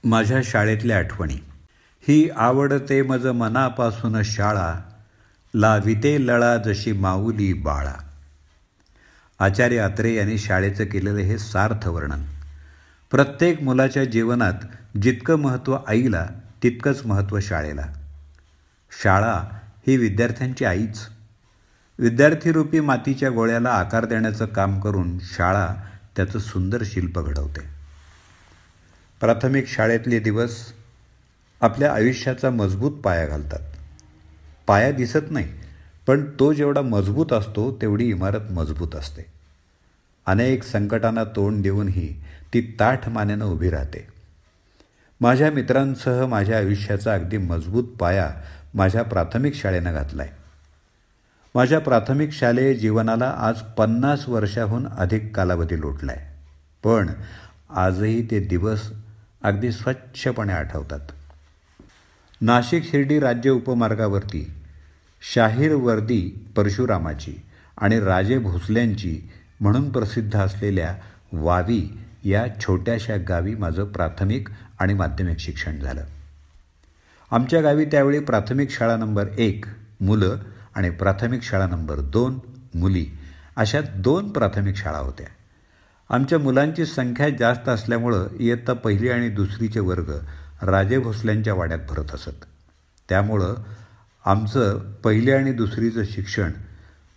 माझ्या शाळेतल्या आठवणी. ही आवडते मज मनापासून शाळा, लाविते लळा जशी माऊली बाळा. आचार्य अत्रे यांनी शाळेचं केलेलं हे सार्थ वर्णन. प्रत्येक मुलाच्या जीवनात जितकं महत्त्व आईला तितकंच महत्त्व शाळेला. शाळा ही विद्यार्थ्यांची आईच. विद्यार्थीरूपी मातीच्या गोळ्याला आकार देण्याचं काम करून शाळा त्याचं सुंदर शिल्प घडवते. प्राथमिक शाळेतले दिवस आपल्या आयुष्याचा मजबूत पाया घालतात. पाया दिसत नाही, पण तो जेवढा मजबूत असतो तेवढी इमारत मजबूत असते. अनेक संकटांना तोंड देऊनही ती ताठ मानेनं उभी राहते. माझ्या मित्रांसह माझ्या आयुष्याचा अगदी मजबूत पाया माझ्या प्राथमिक शाळेनं घातला आहे. माझ्या प्राथमिक शालेय जीवनाला आज 50 वर्षाहून अधिक कालावधी लोटला आहे, पण आजही ते दिवस अगदी स्वच्छपणे आठवतात. नाशिक शिर्डी राज्य उपमार्गावरती शाहीर वर्दी परशुरामाची आणि राजे भोसल्यांची म्हणून प्रसिद्ध असलेल्या वावी या छोट्याशा गावी माझं प्राथमिक आणि माध्यमिक शिक्षण झालं. आमच्या गावी त्यावेळी प्राथमिक शाळा नंबर 1 मुलं आणि प्राथमिक शाळा नंबर 2 मुली अशा 2 प्राथमिक शाळा होत्या. आमच्या मुलांची संख्या जास्त असल्यामुळं इयत्ता 1ली आणि 2रीचे वर्ग राजे भोसल्यांच्या वाड्यात भरत असत. त्यामुळं आमचं 1ली आणि 2रीचं शिक्षण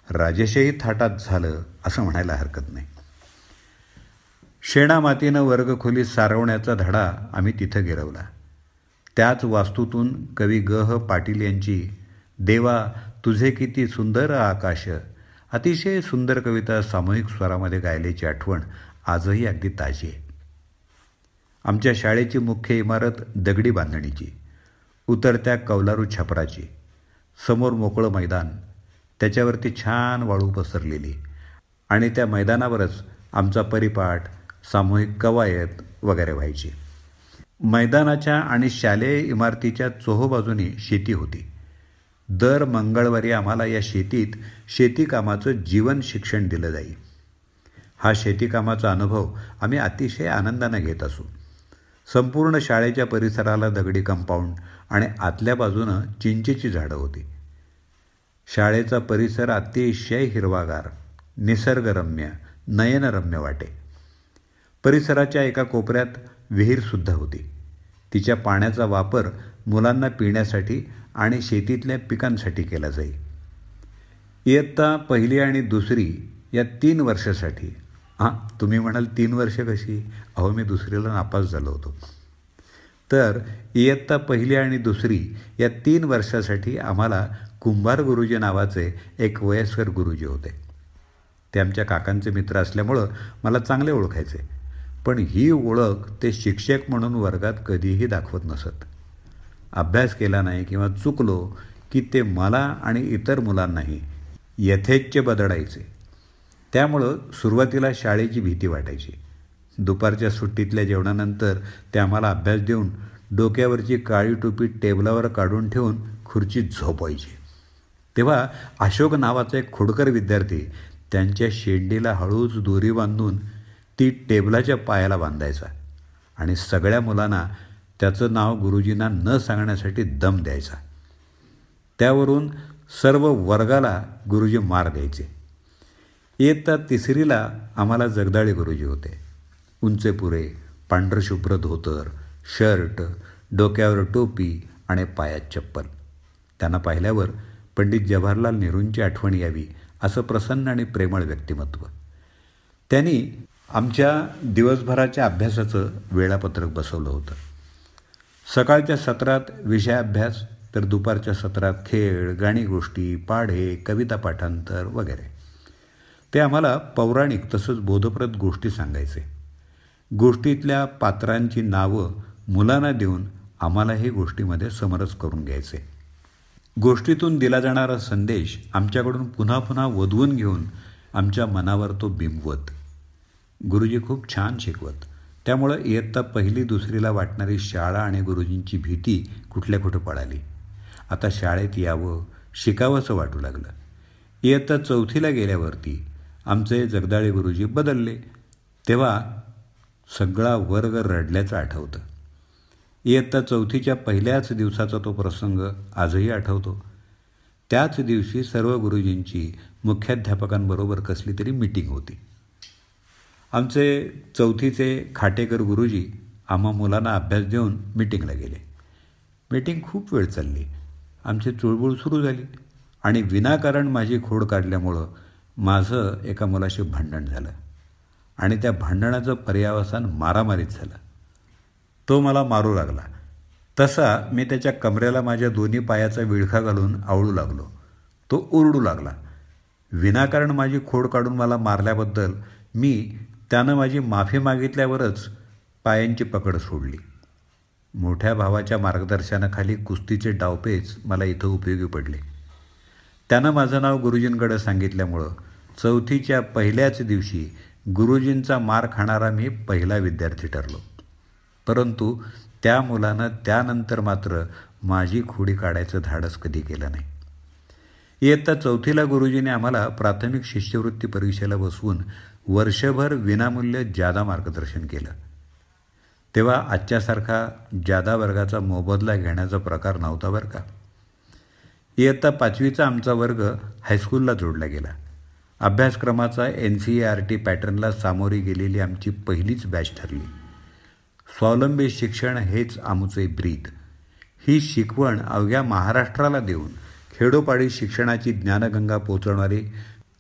राजेशाही थाटात झालं असं म्हणायला हरकत नाही. शेणामातीनं वर्गखोली सारवण्याचा धडा आम्ही तिथं गिरवला. त्याच वास्तूतून कवी ग. पाटील यांची देवा तुझे किती सुंदर आकाश अतिशय सुंदर कविता सामूहिक स्वरामध्ये गायल्याची आठवण आजही अगदी ताजी आहे. आमच्या शाळेची मुख्य इमारत दगडी बांधणीची, उतरत्या कौलारू छपराची, समोर मोकळं मैदान, त्याच्यावरती छान वाळू पसरलेली आणि त्या मैदानावरच आमचा परिपाठ, सामूहिक कवायत वगैरे व्हायची. मैदानाच्या आणि शालेय इमारतीच्या चोहोबाजूनी शेती होती. दर मंगळवारी आम्हाला या शेतीत शेतीकामाचं जीवन शिक्षण दिलं जाई. हा शेतीकामाचा अनुभव आम्ही अतिशय आनंदानं घेत असू. संपूर्ण शाळेच्या परिसराला दगडी कंपाऊंड आणि आतल्या बाजूनं चिंचेची झाडं होती. शाळेचा परिसर अतिशय हिरवागार, निसर्गरम्य, नयनरम्य वाटे. परिसराच्या एका कोपऱ्यात विहीरसुद्धा होती. तिच्या पाण्याचा वापर मुलांना पिण्यासाठी आणि शेतीतल्या पिकांसाठी केला जाई. इयत्ता 1ली आणि 2री या 3 वर्षासाठी. तुम्ही म्हणाल 3 वर्ष कशी? अहो, मी 2रीला नापास झालो होतो. तर इयत्ता 1ली आणि 2री या 3 वर्षासाठी आम्हाला कुंभार गुरुजी नावाचे एक वयस्कर गुरुजी होते. ते आमच्या काकांचे मित्र असल्यामुळं मला चांगले ओळखायचे, पण ही ओळख ते शिक्षक म्हणून वर्गात कधीही दाखवत नसत. अभ्यास केला नाही किंवा चुकलो की ते मला आणि इतर मुलांनाही यथेच्छ बदडायचे. त्यामुळं सुरुवातीला शाळेची भीती वाटायची. दुपारच्या सुट्टीतल्या जेवणानंतर ते आम्हाला अभ्यास देऊन डोक्यावरची काळी टोपी टेबलावर काढून ठेवून खुर्चीत झोपायची. तेव्हा अशोक नावाचा एक खोडकर विद्यार्थी त्यांच्या शेंडीला हळूच दोरी बांधून ती टेबलाच्या पायाला बांधायचा आणि सगळ्या मुलांना त्याचं नाव गुरुजींना न सांगण्यासाठी दम द्यायचा. त्यावरून सर्व वर्गाला गुरुजी मार द्यायचे. इयत्ता 3रीला आम्हाला जगदाळे गुरुजी होते. उंचेपुरे, पांढरशुभ्र धोतर, शर्ट, डोक्यावर टोपी आणि पायात चप्पल. त्यांना पाहिल्यावर पंडित जवाहरलाल नेहरूंची आठवण यावी असं प्रसन्न आणि प्रेमळ व्यक्तिमत्व. त्यांनी आमच्या दिवसभराच्या अभ्यासाचं वेळापत्रक बसवलं होतं. सकाळच्या सत्रात विषयाभ्यास, तर दुपारच्या सत्रात खेळ, गाणी गोष्टी, पाढे, कविता पाठांतर वगैरे. ते आम्हाला पौराणिक तसंच बोधप्रद गोष्टी सांगायचे. गोष्टीतल्या पात्रांची नावं मुलांना देऊन आम्हालाही गोष्टीमध्ये समरस करून घ्यायचे. गोष्टीतून दिला जाणारा संदेश आमच्याकडून पुन्हा पुन्हा वधवून घेऊन आमच्या मनावर तो बिंबवत. गुरुजी खूप छान शिकवत. त्यामुळं इयत्ता 1ली 2रीला वाटणारी शाळा आणि गुरुजींची भीती कुठल्या कुठं पळाली. आता शाळेत यावं, शिकावंसं वाटू लागलं. इयत्ता 4थीला गेल्यावरती आमचे जगदाळे गुरुजी बदलले. तेव्हा सगळा वर्ग रडल्याचं आठवतं. इयत्ता चौथीच्या पहिल्याच दिवसाचा तो प्रसंग आजही आठवतो. त्याच दिवशी सर्व गुरुजींची मुख्याध्यापकांबरोबर कसली तरी मीटिंग होती. आमचे चौथीचे खाटेकर गुरुजी आम्हा मुलांना अभ्यास देऊन मीटिंगला गेले. मीटिंग खूप वेळ चालली. आमची चुळबुळ सुरू झाली आणि विनाकारण माझी खोड काढल्यामुळं माझं एका मुलाशी भांडण झालं आणि त्या भांडणाचं पर्यावसान मारामारीत झालं. तो मला मारू लागला. तसा मी त्याच्या कमरेला माझ्या दोन्ही पायाचा विळखा घालून आवळू लागलो. तो ओरडू लागला. विनाकारण माझी खोड काढून मला मारल्याबद्दल त्यानं माझी माफी मागितल्यावरच पायांची पकड सोडली. मोठ्या भावाच्या मार्गदर्शनाखाली कुस्तीचे डावपेच मला इथं उपयोगी पडले. त्यानं माझं नाव गुरुजींकडे सांगितल्यामुळं चौथीच्या पहिल्याच दिवशी गुरुजींचा मार खाणारा मी पहिला विद्यार्थी ठरलो. परंतु त्या मुलानं त्यानंतर मात्र माझी खोडी काढायचं धाडस कधी केलं नाही. इयत्ता चौथीला गुरुजीने आम्हाला प्राथमिक शिष्यवृत्ती परीक्षेला बसवून वर्षभर विनामूल्य जादा मार्गदर्शन केलं. तेव्हा आजच्यासारखा जादा वर्गाचा मोबदला घेण्याचा प्रकार नव्हता बरं का. इयत्ता 5वीचा आमचा वर्ग हायस्कूलला जोडला गेला. अभ्यासक्रमाचा NCERT पॅटर्नला सामोरी गेलेली आमची पहिलीच बॅच ठरली. स्वावलंबी शिक्षण हेच आमचे ब्रीद ही शिकवण अवघ्या महाराष्ट्राला देऊन खेडोपाडी शिक्षणाची ज्ञानगंगा पोचवणारी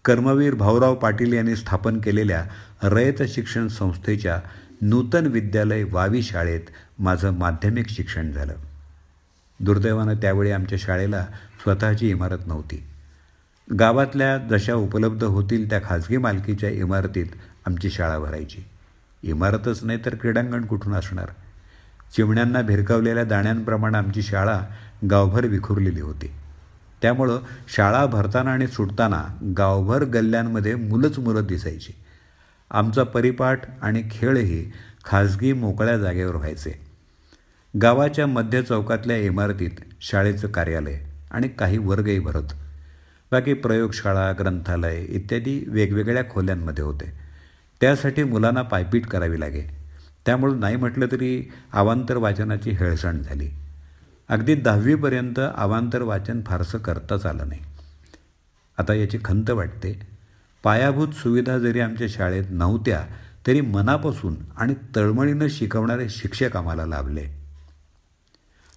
कर्मवीर भाऊराव पाटील यांनी स्थापन केलेल्या रयत शिक्षण संस्थेच्या नूतन विद्यालय वावी शाळेत माझं माध्यमिक शिक्षण झालं. दुर्दैवानं त्यावेळी आमच्या शाळेला स्वतःची इमारत नव्हती. गावातल्या जशा उपलब्ध होतील त्या खाजगी मालकीच्या इमारतीत आमची शाळा भरायची. इमारतच नाही तर क्रीडांगण कुठून असणार. चिमण्यांना भिरकावलेल्या दाण्यांप्रमाणे आमची शाळा गावभर विखुरलेली होती. त्यामुळं शाळा भरताना आणि सुटताना गावभर गल्ल्यांमध्ये मुलं दिसायची. आमचा परिपाठ आणि खेळही खाजगी मोकळ्या जागेवर व्हायचे. गावाच्या मध्य चौकातल्या इमारतीत शाळेचं कार्यालय आणि काही वर्गही भरत. बाकी प्रयोगशाळा, ग्रंथालय इत्यादी वेगवेगळ्या खोल्यांमध्ये होते. त्यासाठी मुलांना पायपीट करावी लागे. त्यामुळं नाही म्हटलं तरी अवांतर वाचनाची हेळसांड झाली. अगदी 10वीपर्यंत अवांतर वाचन फारसं करताच आलं नाही. आता याची खंत वाटते. पायाभूत सुविधा जरी आमच्या शाळेत नव्हत्या तरी मनापासून आणि तळमळीनं शिकवणारे शिक्षक आम्हाला लाभले.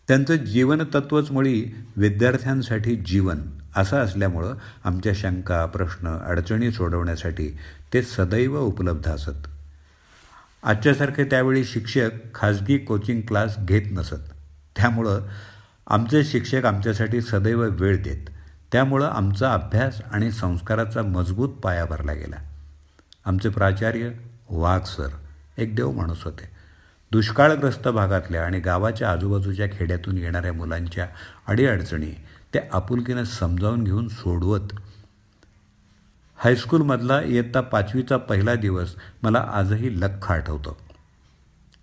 त्यांचं जीवनतत्वच मुळी विद्यार्थ्यांसाठी जीवन असं असल्यामुळं आमच्या शंका, प्रश्न, अडचणी सोडवण्यासाठी ते सदैव उपलब्ध असत. आजच्यासारखे त्यावेळी शिक्षक खाजगी कोचिंग क्लास घेत नसत. त्यामुळं आमचे शिक्षक आमच्यासाठी सदैव वेळ देत. त्यामुळं आमचा अभ्यास आणि संस्काराचा मजबूत पाया भरला गेला. आमचे प्राचार्य वाघ सर एक देव माणूस होते. दुष्काळग्रस्त भागातल्या आणि गावाच्या आजूबाजूच्या खेड्यातून येणाऱ्या मुलांच्या अडीअडचणी ते आपुलकीनं समजावून घेऊन सोडवत. हायस्कूलमधला इयत्ता 5वीचा पहिला दिवस मला आजही लख्ख आठवतो.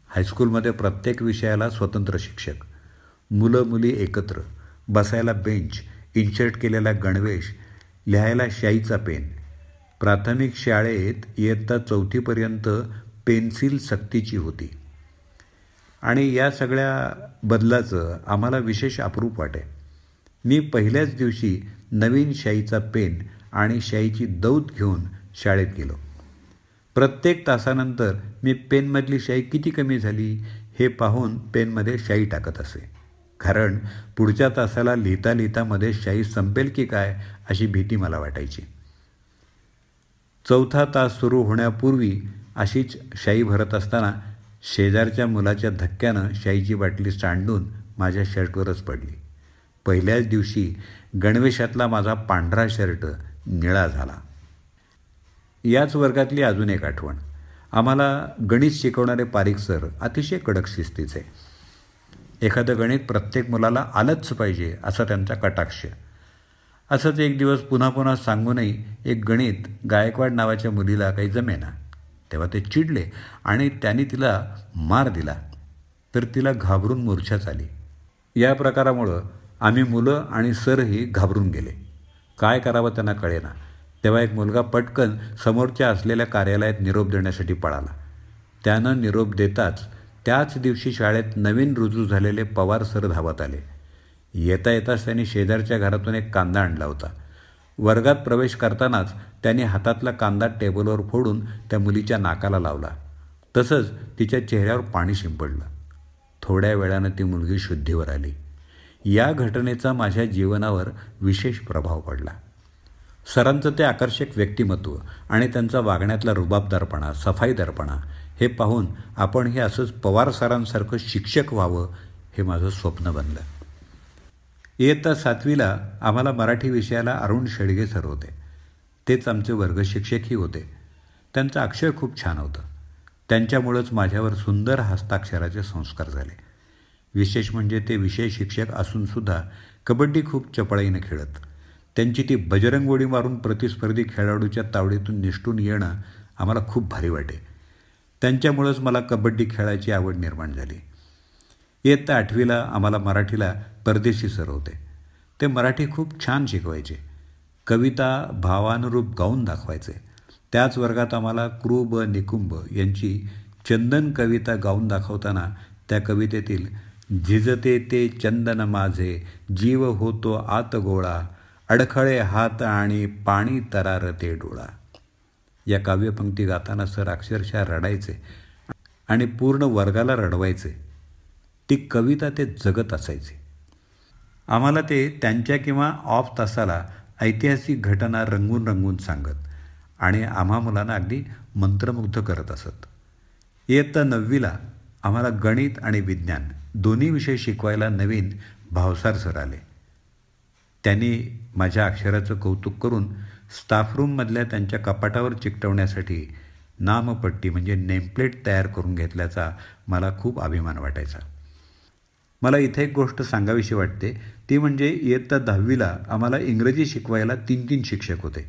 हायस्कूलमध्ये प्रत्येक विषयाला स्वतंत्र शिक्षक, मुलं मुली एकत्र, बसायला बेंच, इन्शर्ट केलेला गणवेश, लिहायला शाईचा पेन. प्राथमिक शाळेत इयत्ता 4थीपर्यंत पेन्सिल सक्तीची होती आणि या सगळ्या बदलाचं आम्हाला विशेष अप्रूप वाटे. मी पहिल्याच दिवशी नवीन शाईचा पेन आणि शाईची दौत घेऊन शाळेत गेलो. प्रत्येक तासानंतर मी पेनमधली शाई किती कमी झाली हे पाहून पेनमध्ये शाई टाकत असे. कारण पुढच्या तासाला लिहिता लिहिता मध्ये शाई संपेल की काय अशी भीती मला वाटायची. 4था तास सुरू होण्यापूर्वी अशीच शाई भरत असताना शेजारच्या मुलाच्या धक्क्यानं शाईची बाटली सांडून माझ्या शर्टवरच पडली. पहिल्याच दिवशी गणवेशातला माझा पांढरा शर्ट निळा झाला. याच वर्गातली अजून एक आठवण. आम्हाला गणित शिकवणारे पारीख सर अतिशय कडक शिस्तीचे. एखादं गणित प्रत्येक मुलाला आलंच पाहिजे असा त्यांचा कटाक्ष. असंच एक दिवस पुन्हा पुन्हा सांगूनही एक गणित गायकवाड नावाच्या मुलीला काही जमेना. तेव्हा ते चिडले आणि त्यांनी तिला मार दिला तर तिला घाबरून मूर्छाच आली. या प्रकारामुळं आम्ही मुलं आणि सरही घाबरून गेले. काय करावं त्यांना कळेना. तेव्हा एक मुलगा पटकन समोरच्या असलेल्या कार्यालयात निरोप देण्यासाठी पळाला. त्यानं निरोप देताच त्याच दिवशी शाळेत नवीन रुजू झालेले पवार सर धावत आले. येता येताच त्यांनी शेजारच्या घरातून एक कांदा आणला होता. वर्गात प्रवेश करतानाच त्यांनी हातातला कांदा टेबलवर फोडून त्या मुलीच्या नाकाला लावला. तसंच तिच्या चेहऱ्यावर पाणी शिंपडलं. थोड्या वेळानं ती मुलगी शुद्धीवर आली. या घटनेचा माझ्या जीवनावर विशेष प्रभाव पडला. सरांचं ते आकर्षक व्यक्तिमत्व आणि त्यांचा वागण्यातला रुबाबदारपणा, सफाईदारपणा हे पाहून आपणही असंच पवार सरांसारखं शिक्षक व्हावं हे माझं स्वप्न बनलं. इयत्ता 7वीला आम्हाला मराठी विषयाला अरुण शेडगे सर होते. तेच आमचे वर्गशिक्षकही होते. त्यांचं अक्षर खूप छान होतं. त्यांच्यामुळंच माझ्यावर सुंदर हस्ताक्षराचे संस्कार झाले. विशेष म्हणजे ते विषय शिक्षक असूनसुद्धा कबड्डी खूप चपळाईनं खेळत. त्यांची ती बजरंगोडी मारून प्रतिस्पर्धी खेळाडूच्या तावडीतून निसटून येणं आम्हाला खूप भारी वाटे. त्यांच्यामुळंच मला कबड्डी खेळायची आवड निर्माण झाली. इयत्ता 8वीला आम्हाला मराठीला परदेशी सर होते. ते मराठी खूप छान शिकवायचे. कविता भावानुरूप गाऊन दाखवायचे. त्याच वर्गात आम्हाला कृ ब निकुंभ यांची चंदन कविता गाऊन दाखवताना त्या कवितेतील झिजते ते चंदन माझे जीव होतो आत गोळा अडखळे हात आणि पाणी तरारते डोळा या काव्यपंक्ती गाताना सर अक्षरशः रडायचे आणि पूर्ण वर्गाला रडवायचे. ती कविता ते जगत असायचे. आम्हाला ते त्यांच्या किंवा ऑफ तासाला ऐतिहासिक घटना रंगून रंगून सांगत आणि आम्हा मुलांना अगदी मंत्रमुग्ध करत असत. इयत्ता 9वीला आम्हाला गणित आणि विज्ञान दोन्ही विषय शिकवायला नवीन भावसार सर आले. त्यांनी माझ्या अक्षराचं कौतुक करून स्टाफरूममधल्या त्यांच्या कपाटावर चिकटवण्यासाठी नामपट्टी म्हणजे नेमप्लेट तयार करून घेतल्याचा मला खूप अभिमान वाटायचा. मला इथे एक गोष्ट सांगावीशी वाटते, ती म्हणजे इयत्ता 10वीला आम्हाला इंग्रजी शिकवायला 3 शिक्षक होते.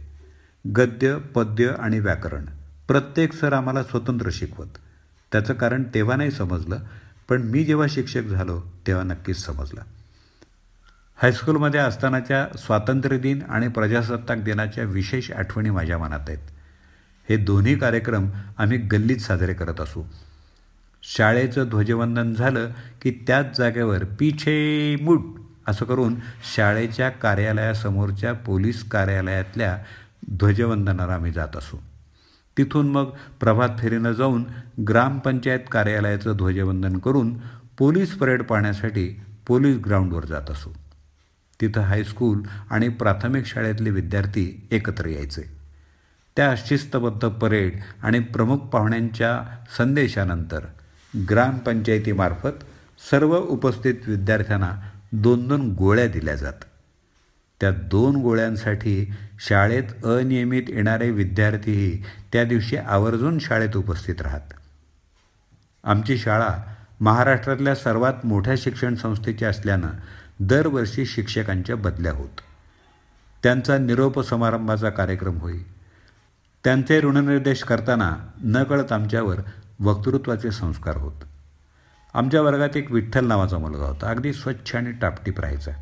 गद्य, पद्य आणि व्याकरण. प्रत्येक सर आम्हाला स्वतंत्र शिकवत. त्याचं कारण तेव्हा नाही समजलं, पण मी जेव्हा शिक्षक झालो तेव्हा नक्कीच समजलं. हायस्कूलमध्ये असतानाच्या स्वातंत्र्यदिन आणि प्रजासत्ताक दिनाच्या विशेष आठवणी माझ्या मनात आहेत. हे दोन्ही कार्यक्रम आम्ही गल्लीत साजरे करत असू. शाळेचं ध्वजवंदन झालं की त्याच जागेवर पीछे मुड असं करून शाळेच्या कार्यालयासमोरच्या पोलीस कार्यालयातल्या ध्वजवंदनाला आम्ही जात असू. तिथून मग प्रभात फेरीनं जाऊन ग्रामपंचायत कार्यालयाचं ध्वजवंदन करून पोलीस परेड पाहण्यासाठी पोलीस ग्राउंडवर जात असू. तिथं हायस्कूल आणि प्राथमिक शाळेतले विद्यार्थी एकत्र यायचे. त्या शिस्तबद्ध परेड आणि प्रमुख पाहुण्यांच्या संदेशानंतर ग्रामपंचायतीमार्फत सर्व उपस्थित विद्यार्थ्यांना 2 गोळ्या दिल्या जात. त्या 2 गोळ्यांसाठी शाळेत अनियमित येणारे विद्यार्थीही त्या दिवशी आवर्जून शाळेत उपस्थित राहत. आमची शाळा महाराष्ट्रातल्या सर्वात मोठ्या शिक्षण संस्थेची असल्यानं दरवर्षी शिक्षकांच्या बदल्या होत. त्यांचा निरोप समारंभाचा कार्यक्रम होई. त्यांचे ऋणनिर्देश करताना नकळत आमच्यावर वक्तृत्वाचे संस्कार होत. आमच्या वर्गात एक विठ्ठल नावाचा मुलगा होता. अगदी स्वच्छ आणि टापटीप राहायचा.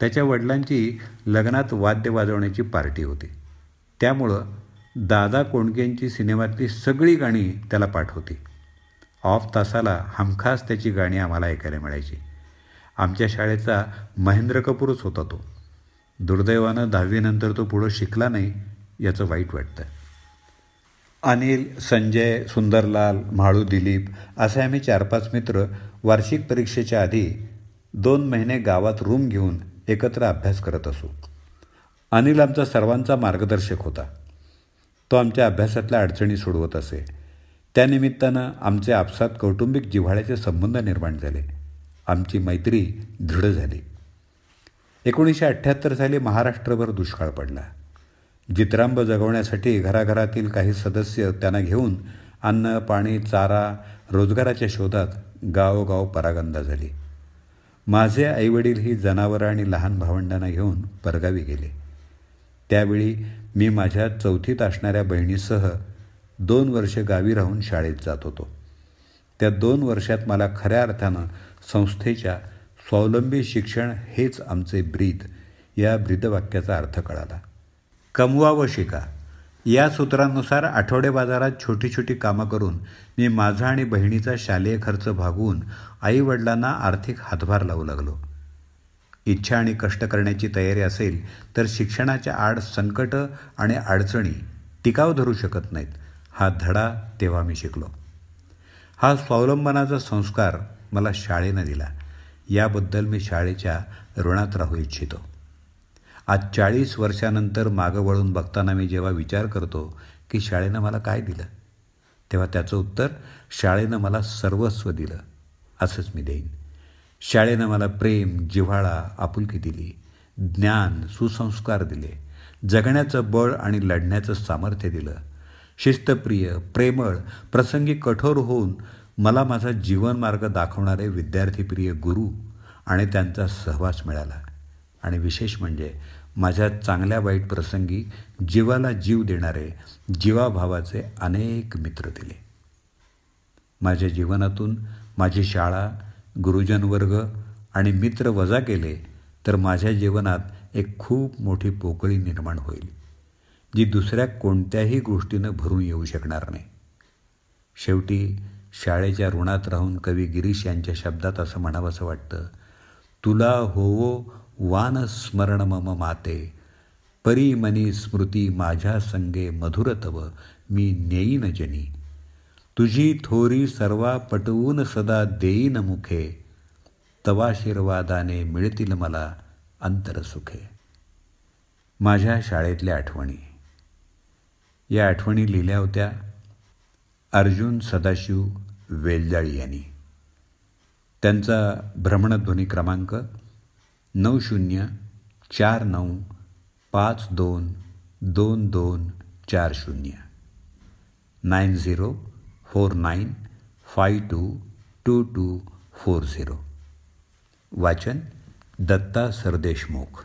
त्याच्या वडिलांची लग्नात वाद्य वाजवण्याची पार्टी होती. त्यामुळं दादा कोंडकेंची सिनेमातली सगळी गाणी त्याला पाठ होती. ऑफ तासाला हमखास त्याची गाणी आम्हाला ऐकायला मिळायची. आमच्या शाळेचा महेंद्र कपूरच होता तो. दुर्दैवानं 10वीनंतर तो पुढं शिकला नाही याचं वाईट वाटतं. अनिल, संजय, सुंदरलाल, म्हाळू, दिलीप असे आम्ही 4-5 मित्र वार्षिक परीक्षेच्या आधी 2 महिने गावात रूम घेऊन एकत्र अभ्यास करत असू. अनिल आमचा सर्वांचा मार्गदर्शक होता. तो आमच्या अभ्यासातल्या अडचणी सोडवत असे. त्यानिमित्तानं आमचे आपसात कौटुंबिक जिव्हाळ्याचे संबंध निर्माण झाले. आमची मैत्री दृढ झाली. 1978 साली महाराष्ट्रभर दुष्काळ पडला. जित्रांब जगवण्यासाठी घराघरातील काही सदस्य त्यांना घेऊन अन्न, पाणी, चारा, रोजगाराच्या शोधात गावोगाव परागंदा झाली. माझे आईवडील ही जनावरं आणि लहान भावंडांना घेऊन परगावी गेले. त्यावेळी मी माझ्या 4थीत असणाऱ्या बहिणीसह 2 वर्ष गावी राहून शाळेत जात होतो. त्या 2 वर्षात मला खऱ्या अर्थानं संस्थेच्या स्वावलंबी शिक्षण हेच आमचे ब्रीद या ब्रीदवाक्याचा अर्थ कळाला. कमवा व शिका. या सूत्रांनुसार आठवडे बाजारात छोटी छोटी कामं करून मी माझा आणि बहिणीचा शालेय खर्च भागवून आईवडिलांना आर्थिक हातभार लावू लागलो. इच्छा आणि कष्ट करण्याची तयारी असेल तर शिक्षणाच्या आड संकट आणि अडचणी टिकाव धरू शकत नाहीत, हा धडा तेव्हा मी शिकलो. हा स्वावलंबनाचा संस्कार मला शाळेनं दिला. याबद्दल मी शाळेच्या ऋणात राहू इच्छितो. आज 40 वर्षानंतर मागं वळून बघताना मी जेव्हा विचार करतो की शाळेनं मला काय दिलं, तेव्हा त्याचं उत्तर शाळेनं मला सर्वस्व दिलं असंच मी देईन. शाळेनं मला प्रेम, जिव्हाळा, आपुलकी दिली, ज्ञान, सुसंस्कार दिले, जगण्याचं बळ आणि लढण्याचं सामर्थ्य दिलं. शिस्तप्रिय, प्रेमळ, प्रसंगी कठोर होऊन मला माझा जीवनमार्ग दाखवणारे विद्यार्थीप्रिय गुरु आणि त्यांचा सहवास मिळाला. आणि विशेष म्हणजे माझ्या चांगल्या वाईट प्रसंगी जीवाला जीव देणारे, जीवाभावाचे अनेक मित्र दिले. माझ्या जीवनातून माझी शाळा, गुरुजनवर्ग आणि मित्र वजा केले तर माझ्या जीवनात एक खूप मोठी पोकळी निर्माण होईल, जी दुसऱ्या कोणत्याही गोष्टीनं भरून येऊ शकणार नाही. शेवटी शाळेच्या ऋणात राहून कवी गिरीश यांच्या शब्दात असं म्हणावंसं वाटतं, तुला होवो वान स्मरण मम माते, परी मनी स्मृती माझ्या संगे मधुर तव मी नेईन जनी, तुझी थोरी सर्वा पटवून सदा देईन मुखे, तवाशीर्वादाने मिळतील मला अंतरसुखे. माझ्या शाळेतल्या आठवणी. या आठवणी लिहिल्या होत्या अर्जुन सदाशिव वेलजाळी यांनी. त्यांचा भ्रमणध्वनी क्रमांक 9049522240 9049522240. वाचन दत्ता सरदेशमुख.